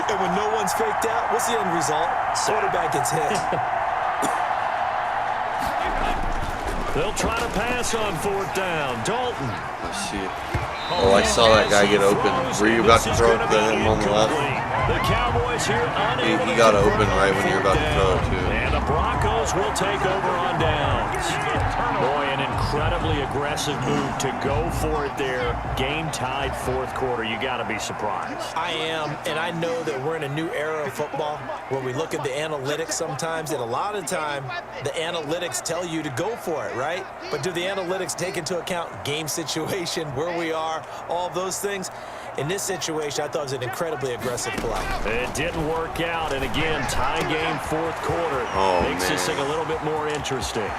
Speaker 5: And when no one's faked out, what's the end result? Quarterback gets hit.
Speaker 3: They'll try to pass on 4th down. Dalton.
Speaker 1: Let's see it. Oh, I saw that guy get open. Were you about to throw it to him on the left?
Speaker 3: The Cowboys here unable
Speaker 1: He got open right when you were about to throw it, too.
Speaker 3: And the Broncos will take over on downs. Boy, an incredibly aggressive move to go for it there. Game tied 4th quarter. You got to be surprised.
Speaker 5: I am, and I know that we're in a new era of football where we look at the analytics sometimes, and a lot of the time the analytics tell you to go for it, right? But do the analytics take into account game situation, where we are, all those things? In this situation, I thought it was an incredibly aggressive play.
Speaker 3: It didn't work out, and again, tie game 4th quarter. Makes this thing a little bit more interesting.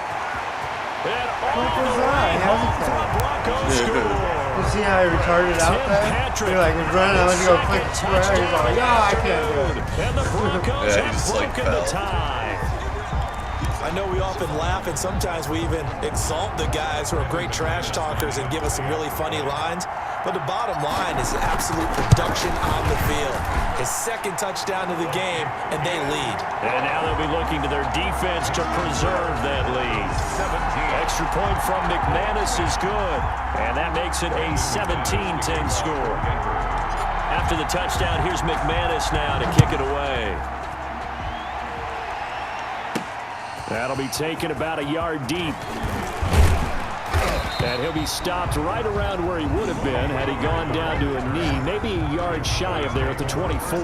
Speaker 3: And all the way home for a Broncos score.
Speaker 4: You see how he retarded out there? You're like, he's running, let's go click square. He's like, yeah, I can't do it.
Speaker 3: And the Broncos have broken the tie.
Speaker 5: I know we often laugh, and sometimes we even exalt the guys who are great trash talkers and give us some really funny lines. But the bottom line is absolute production on the field. His 2nd touchdown of the game, and they lead. And
Speaker 3: now they'll be looking to their defense to preserve that lead. Extra point from McManus is good, and that makes it a 17-10 score. After the touchdown, here's McManus now to kick it away. That'll be taken about a yard deep. And he'll be stopped right around where he would have been had he gone down to a knee, maybe a yard shy of there at the 24.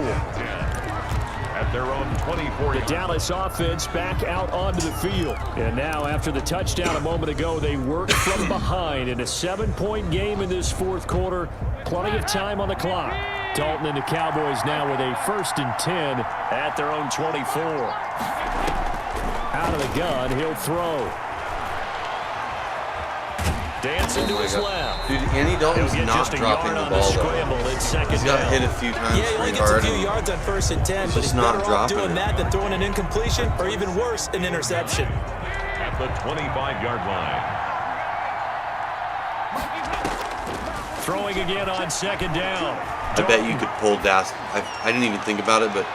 Speaker 2: At their own 24.
Speaker 3: The Dallas offense back out onto the field. And now after the touchdown a moment ago, they work from behind in a 7-point game in this 4th quarter. Plenty of time on the clock. Dalton and the Cowboys now with a 1st and 10 at their own 24. Out of the gun, he'll throw. Dancing to his left.
Speaker 1: Dude, Andy Dalton's not dropping the ball, though. He's got hit a few times pretty hard.
Speaker 5: Yeah, he only gets a few yards on 1st and 10, but he's better off doing that than throwing an incompletion, or even worse, an interception.
Speaker 2: At the 25-yard line.
Speaker 3: Throwing again on 2nd down.
Speaker 1: I bet you could pull Dak. I didn't even think about it, but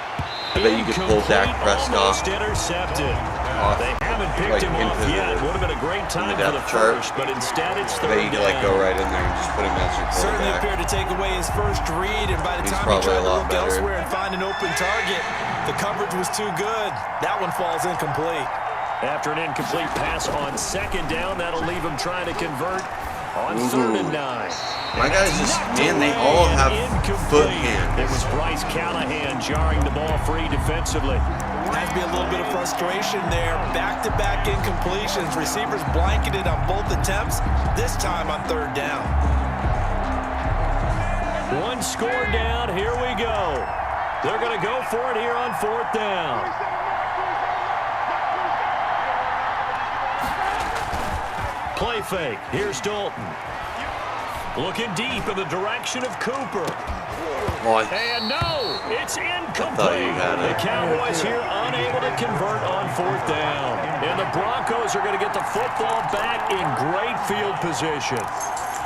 Speaker 1: I bet you could pull Dak Prescott
Speaker 3: intercepted.
Speaker 1: Off,
Speaker 3: they haven't picked him off yet. It would have been a great time for the first, but instead it's 3rd down.
Speaker 1: I bet you could go right in there and just put him as your quarterback.
Speaker 5: Certainly appeared to take away his first read, and by the time he tried to look elsewhere and find an open target, the coverage was too good. That one falls incomplete.
Speaker 3: After an incomplete pass on 2nd down, that'll leave him trying to convert on 3rd and 9.
Speaker 1: My guys just, man, they all have foot hands.
Speaker 3: It was Bryce Callahan jarring the ball free defensively.
Speaker 5: Has to be a little bit of frustration there. Back-to-back incompletions. Receivers blanketed on both attempts, this time on 3rd down.
Speaker 3: One score down. Here we go. They're going to go for it here on 4th down. Play fake. Here's Dalton. Looking deep in the direction of Cooper. And no, it's incomplete. The Cowboys here unable to convert on 4th down. And the Broncos are going to get the football back in great field position.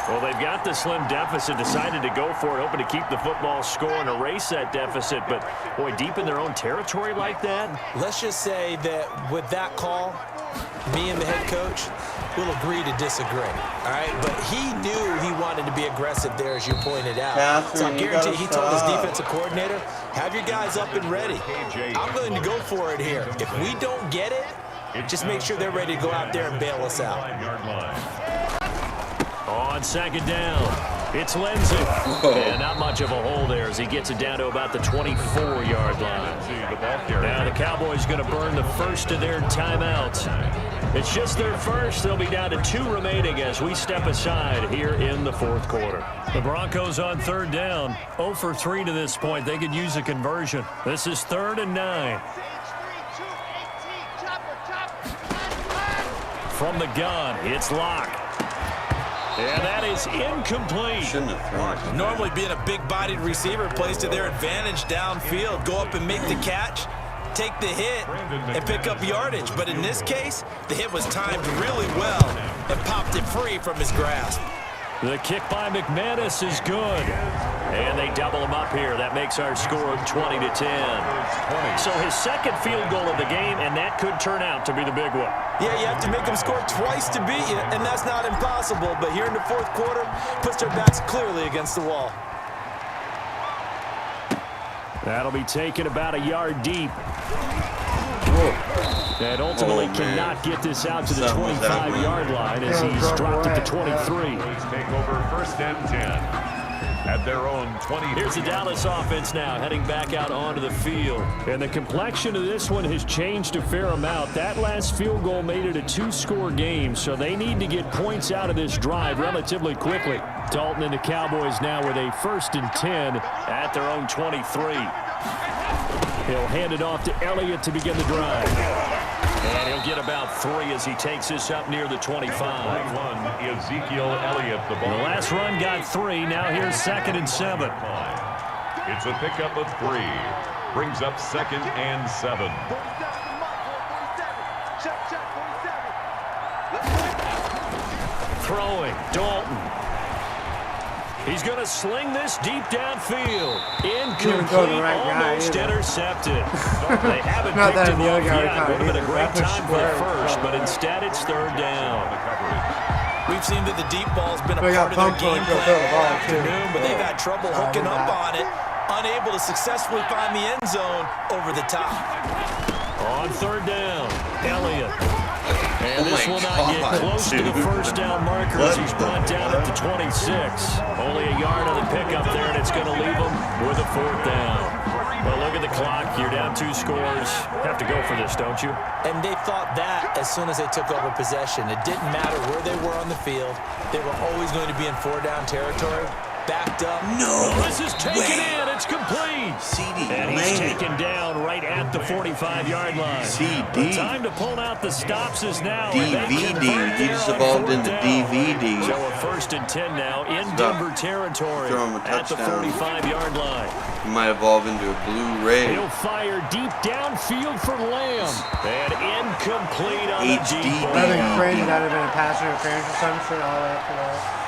Speaker 3: Well, they've got the slim deficit, decided to go for it, hoping to keep the football score and erase that deficit. But, boy, deep in their own territory like that.
Speaker 5: Let's just say that with that call, me and the head coach will agree to disagree, all right? But he knew he wanted to be aggressive there, as you pointed out.
Speaker 1: Catherine,
Speaker 5: so I guarantee he told his defensive coordinator, have your guys up and ready. I'm willing to go for it here. If we don't get it, just make sure they're ready to go out there and bail us out.
Speaker 3: On 2nd down, it's Lindsay. And not much of a hole there as he gets it down to about the 24-yard line. Now the Cowboys going to burn the first of their timeouts. It's just their first. They'll be down to 2 remaining as we step aside here in the 4th quarter. The Broncos on 3rd down. 0 for 3 to this point. They could use a conversion. This is 3rd and 9. From the gun, it's Locke. And that is incomplete.
Speaker 1: Shouldn't have thrown it.
Speaker 5: Normally being a big-bodied receiver plays to their advantage downfield. Go up and make the catch, take the hit, and pick up yardage. But in this case, the hit was timed really well and popped it free from his grasp.
Speaker 3: The kick by McManus is good. And they double him up here. That makes our score 20-10. So his second field goal of the game, and that could turn out to be the big one.
Speaker 5: Yeah, you have to make them score twice to beat you, and that's not impossible. But here in the fourth quarter, puts their backs clearly against the wall.
Speaker 3: That'll be taken about a yard deep. And ultimately cannot get this out to the 25-yard line as he's dropped at the 23.
Speaker 2: Take over first and 10. At their own 20.
Speaker 3: Here's the Dallas offense now heading back out onto the field. And the complexion of this one has changed a fair amount. That last field goal made it a 2-score game, so they need to get points out of this drive relatively quickly. Dalton and the Cowboys now with a 1st and 10 at their own 23. He'll hand it off to Elliott to begin the drive. And he'll get about 3 as he takes this up near the 25.
Speaker 2: Ezekiel Elliott, the ball.
Speaker 3: The last run got 3. Now here's 2nd and 7.
Speaker 2: It's a pickup of 3. Brings up 2nd and 7.
Speaker 3: Throwing, Dalton. He's going to sling this deep downfield. Incomplete, almost intercepted. They haven't picked him up yet. Would have been a great time for the first, but instead it's 3rd down.
Speaker 5: We've seen that the deep ball's been a part of their game plan all afternoon, but they've had trouble hooking up on it, unable to successfully find the end zone over the top.
Speaker 3: On 3rd down, Elliott. And this will not get close to the first down marker as he's brought down at the 26. Only a yard on the pickup there, and it's going to leave him with a 4th down. Well, look at the clock. You're down 2 scores. Have to go for this, don't you?
Speaker 5: And they thought that as soon as they took over possession. It didn't matter where they were on the field. They were always going to be in 4-down territory. Backed up.
Speaker 1: No.
Speaker 3: This is taken in. It's complete.
Speaker 1: CD.
Speaker 3: And he's taken down right at the 45-yard line.
Speaker 1: CD.
Speaker 3: The time to pull out the stops is now.
Speaker 1: DVD. He just evolved into DVD.
Speaker 3: So a 1st and 10 now in Denver territory at the 45-yard line.
Speaker 1: He might evolve into a Blu-ray.
Speaker 3: He'll fire deep downfield for Lamb. And incomplete on the deep ball.
Speaker 4: That'd been crazy. That'd have been a pass interference or some shit all after that.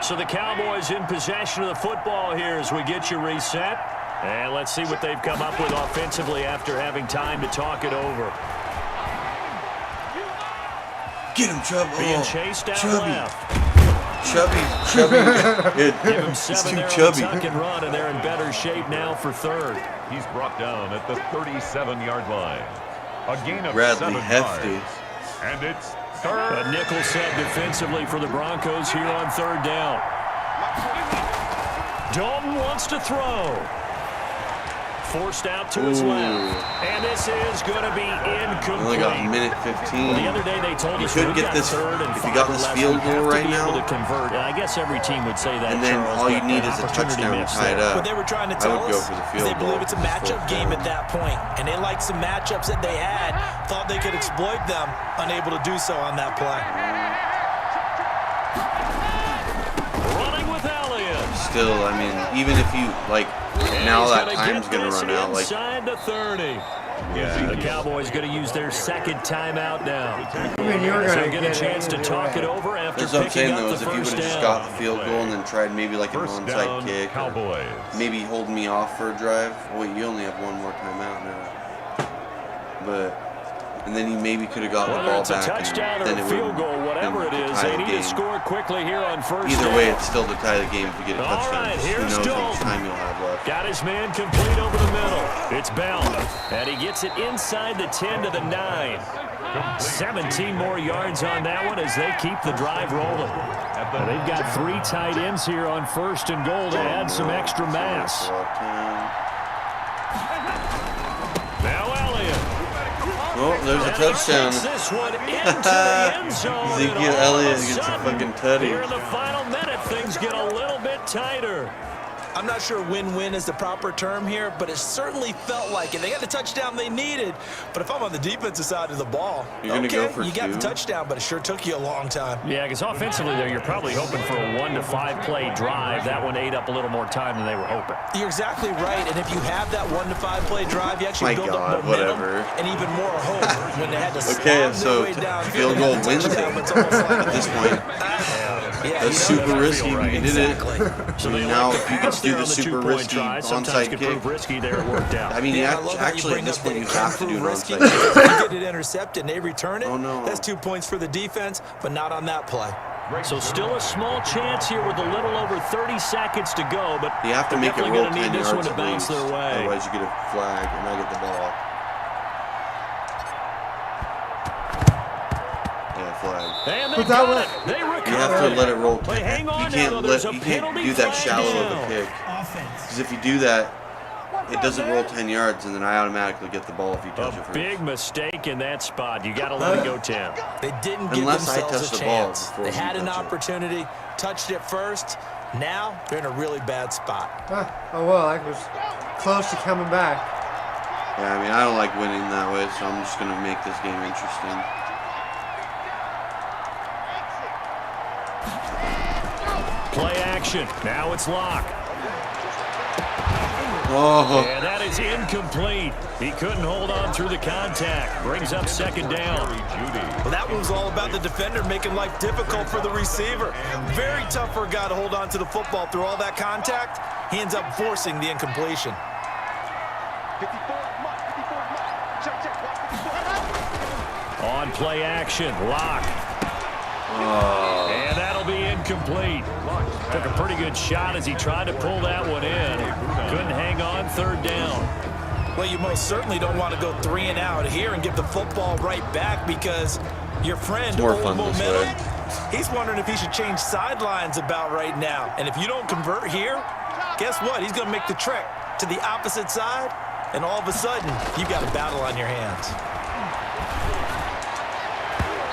Speaker 3: So the Cowboys in possession of the football here as we get you reset. And let's see what they've come up with offensively after having time to talk it over.
Speaker 1: Get him, Chubb.
Speaker 3: Being chased out left.
Speaker 1: Chubby.
Speaker 3: Give him 7 there on the tuck and run, and they're in better shape now for 3rd.
Speaker 2: He's brought down at the 37-yard line. A gain of
Speaker 1: Bradley
Speaker 2: 7
Speaker 1: Hefty.
Speaker 2: yards. And it's 3rd.
Speaker 3: A nickel set defensively for the Broncos here on 3rd down. Dalton wants to throw. Forced out to his left. And this is going to be incomplete.
Speaker 1: Only got a minute 15.
Speaker 3: Well, the other day they told us
Speaker 1: could get this. If you got this field goal right now,
Speaker 3: to convert. And I guess every team would say that.
Speaker 1: And then
Speaker 3: Charles,
Speaker 1: all you need is a touchdown to tie it up.
Speaker 5: What they were trying to tell
Speaker 1: I would go
Speaker 5: us
Speaker 1: for the
Speaker 5: is
Speaker 1: field
Speaker 5: they
Speaker 1: goal.
Speaker 5: believe it's a matchup game at that point, and they liked some matchups that they had. Thought they could exploit them, unable to do so on that play.
Speaker 3: Running with Elliott.
Speaker 1: Still, I mean, even if you like. Now that time's going to run out. Like,
Speaker 3: inside the 30. Yeah, the Cowboys going to use their 2nd timeout now.
Speaker 4: I mean, you're going to
Speaker 3: get a chance to talk it over after
Speaker 1: that's what I'm
Speaker 3: picking
Speaker 1: saying,
Speaker 3: up
Speaker 1: though,
Speaker 3: the
Speaker 1: is if you would
Speaker 3: first
Speaker 1: have just
Speaker 3: down.
Speaker 1: got the field goal and then tried maybe like an
Speaker 2: First
Speaker 1: onside
Speaker 2: down,
Speaker 1: kick.
Speaker 2: Cowboys.
Speaker 1: Maybe hold me off for a drive. Oh, wait, you only have 1 more timeout now. But, and then you maybe could have gotten the
Speaker 3: Whether
Speaker 1: ball
Speaker 3: it's a
Speaker 1: back.
Speaker 3: touchdown or
Speaker 1: then
Speaker 3: a
Speaker 1: it
Speaker 3: field goal, whatever it is, they need to score quickly here on first down.
Speaker 1: Either way, it's still to tie the game if you get a
Speaker 3: All
Speaker 1: touchdown.
Speaker 3: right,
Speaker 1: Who
Speaker 3: here's
Speaker 1: knows how much
Speaker 3: Dalton.
Speaker 1: time you'll have left.
Speaker 3: Got his man complete over the middle. It's Bell. And he gets it inside the 10 to the 9. 17 more yards on that one as they keep the drive rolling. And they've got 3 tight ends here on 1st and goal to add some extra mass. Now Elliott.
Speaker 1: Oh, there's a touchdown.
Speaker 3: This one into the end zone.
Speaker 1: Ezekiel Elliott gets a fucking tutty.
Speaker 3: Here in the final minute, things get a little bit tighter.
Speaker 5: I'm not sure win-win is the proper term here, but it certainly felt like it. They got the touchdown they needed, but if I'm on the defensive side of the ball,
Speaker 1: you're gonna go for
Speaker 5: you got the
Speaker 1: 2?
Speaker 5: touchdown, but it sure took you a long time.
Speaker 3: Yeah, because offensively, though, you're probably hoping for a 1 to 5 play drive. That one ate up a little more time than they were hoping.
Speaker 5: You're exactly right, and if you have that 1 to 5 play drive, you actually build up momentum and even more hope when they had to
Speaker 1: okay, so
Speaker 5: way down
Speaker 1: field goal wins it at this point. That's super risky. You did it.
Speaker 3: So
Speaker 1: now if you can do the super risky onside kick.
Speaker 3: Risky there, it worked out.
Speaker 1: I mean, actually at this point you have to do an onside
Speaker 5: kick.
Speaker 1: kick.
Speaker 5: If you get it intercepted and they return it,
Speaker 1: oh, no.
Speaker 5: That's 2 points for the defense, but not on that play.
Speaker 3: So still a small chance here with a little over 30 seconds to go, but
Speaker 1: you have to make it roll 10 yards
Speaker 3: to bounce their way.
Speaker 1: Otherwise you get a flag and I get the ball.
Speaker 3: And they got it. They recovered.
Speaker 1: You have to let it roll.
Speaker 3: You can't
Speaker 1: do that shallow of a kick. Because if you do that, it doesn't roll 10 yards, and then I automatically get the ball if you touch it first.
Speaker 3: Big mistake in that spot. You got to let it go 10.
Speaker 5: They didn't give themselves a chance. They had an opportunity, touched it first. Now they're in a really bad spot.
Speaker 4: Oh well, I was close to coming back.
Speaker 1: Yeah, I mean, I don't like winning that way, so I'm just gonna make this game interesting.
Speaker 3: Play action. Now it's Locke.
Speaker 1: Oh.
Speaker 3: And that is incomplete. He couldn't hold on through the contact. Brings up second down.
Speaker 5: Well, that one was all about the defender making life difficult for the receiver. Very tough for a guy to hold on to the football through all that contact. He ends up forcing the incompletion.
Speaker 3: On play action, Locke. And that'll be incomplete. Took a pretty good shot as he tried to pull that one in. Couldn't hang on, third down.
Speaker 5: Well, you most certainly don't want to go 3 and out here and give the football right back because your friend, old momentum, he's wondering if he should change sidelines about right now. And if you don't convert here, guess what? He's going to make the trek to the opposite side, and all of a sudden, you've got a battle on your hands.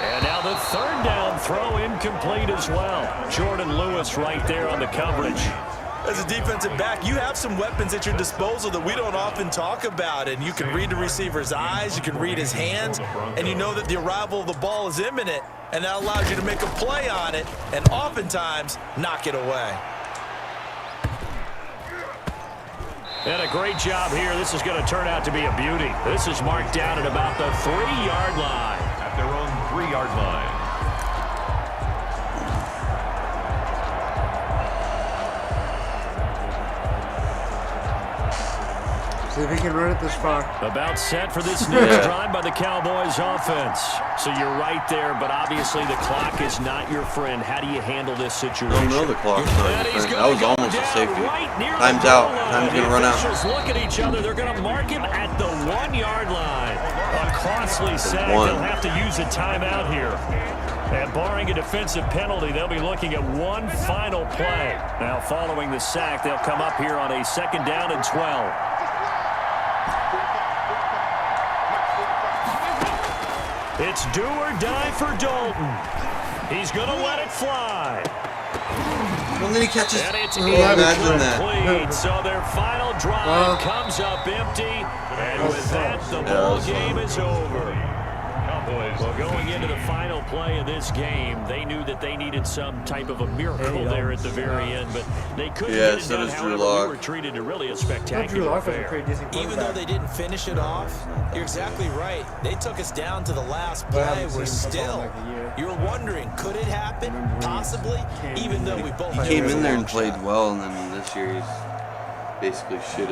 Speaker 3: And now the third down throw incomplete as well. Jordan Lewis right there on the coverage.
Speaker 5: As a defensive back, you have some weapons at your disposal that we don't often talk about. And you can read the receiver's eyes, you can read his hands, and you know that the arrival of the ball is imminent. And that allows you to make a play on it and oftentimes knock it away.
Speaker 3: And a great job here. This is going to turn out to be a beauty. This is marked down at about the 3-yard line.
Speaker 2: At their own 3-yard line.
Speaker 4: See if he can run it this far.
Speaker 3: About set for this next drive by the Cowboys offense. So you're right there, but obviously the clock is not your friend. How do you handle this situation?
Speaker 1: I don't know the clock's not your friend. That was almost a safety. Time's out. Time's going to run out.
Speaker 3: Look at each other. They're going to mark him at the 1-yard line. A costly sack. They'll have to use a timeout here. And barring a defensive penalty, they'll be looking at one final play. Now, following the sack, they'll come up here on a 2nd down and 12. It's do or die for Dalton. He's going to let it fly.
Speaker 1: And then he catches.
Speaker 3: And it's
Speaker 1: imagine that.
Speaker 3: So their final drive comes up empty. And with that, the ball game is over. Well, going into the final play of this game, they knew that they needed some type of a miracle there at the very end, but they couldn't get it done. However, we were treated to really a spectacular affair.
Speaker 5: Even though they didn't finish it off, you're exactly right. They took us down to the last play. We're still, you're wondering, could it happen? Possibly, even though we both
Speaker 1: He came in there and played well, and then this year he's basically shit.